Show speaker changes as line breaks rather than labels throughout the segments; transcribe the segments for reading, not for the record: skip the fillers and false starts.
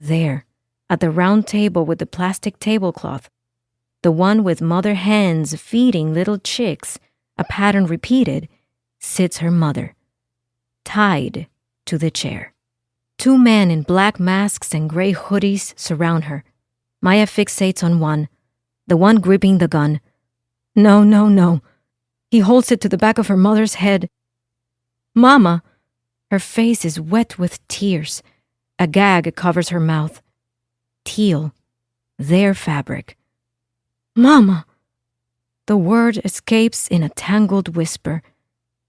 There, at the round table with the plastic tablecloth, the one with mother hens feeding little chicks, a pattern repeated, sits her mother, tied to the chair. Two men in black masks and gray hoodies surround her. Maya fixates on one, the one gripping the gun. No, no, no. He holds it to the back of her mother's head. Mama! Her face is wet with tears. A gag covers her mouth. Teal. Their fabric. Mama! The word escapes in a tangled whisper.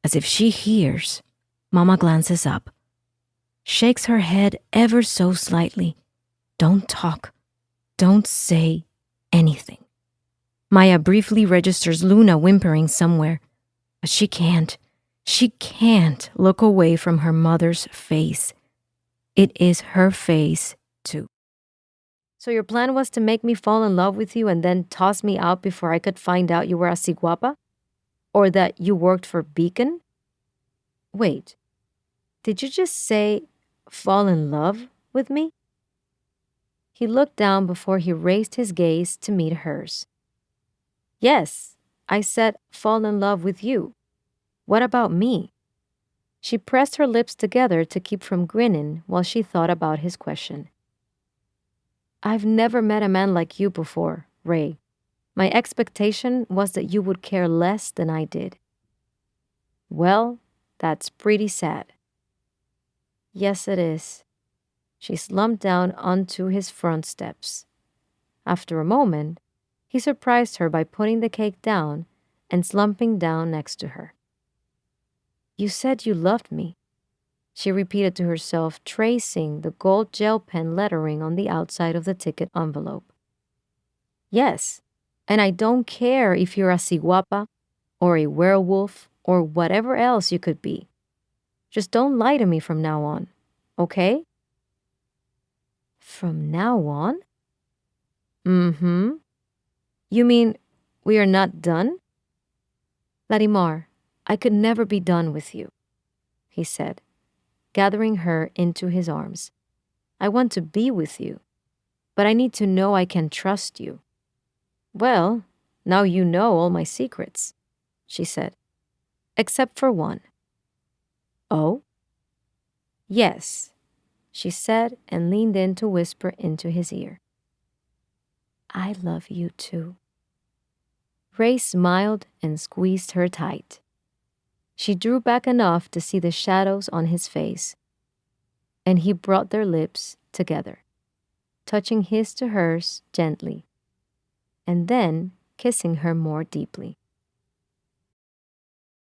As if she hears, Mama glances up, shakes her head ever so slightly. Don't talk. Don't say anything. Maya briefly registers Luna whimpering somewhere, but she can't look away from her mother's face. It is her face, too. So your plan was to make me fall in love with you and then toss me out before I could find out you were así guapa? Or that you worked for Beacon? Wait, did you just say fall in love with me? He looked down before he raised his gaze to meet hers. Yes, I said fall in love with you. What about me? She pressed her lips together to keep from grinning while she thought about his question. I've never met a man like you before, Ray. My expectation was that you would care less than I did. Well, that's pretty sad. Yes, it is. She slumped down onto his front steps. After a moment, he surprised her by putting the cake down and slumping down next to her. You said you loved me, she repeated to herself, tracing the gold gel pen lettering on the outside of the ticket envelope. Yes, and I don't care if you're así guapa, or a werewolf, or whatever else you could be. Just don't lie to me from now on, okay? From now on? Mm-hmm. You mean we are not done? Larimar, I could never be done with you, he said, gathering her into his arms. I want to be with you, but I need to know I can trust you. Well, now you know all my secrets, she said, except for one. Oh? Yes, she said and leaned in to whisper into his ear. I love you too. Ray smiled and squeezed her tight. She drew back enough to see the shadows on his face, and he brought their lips together, touching his to hers gently, and then kissing her more deeply.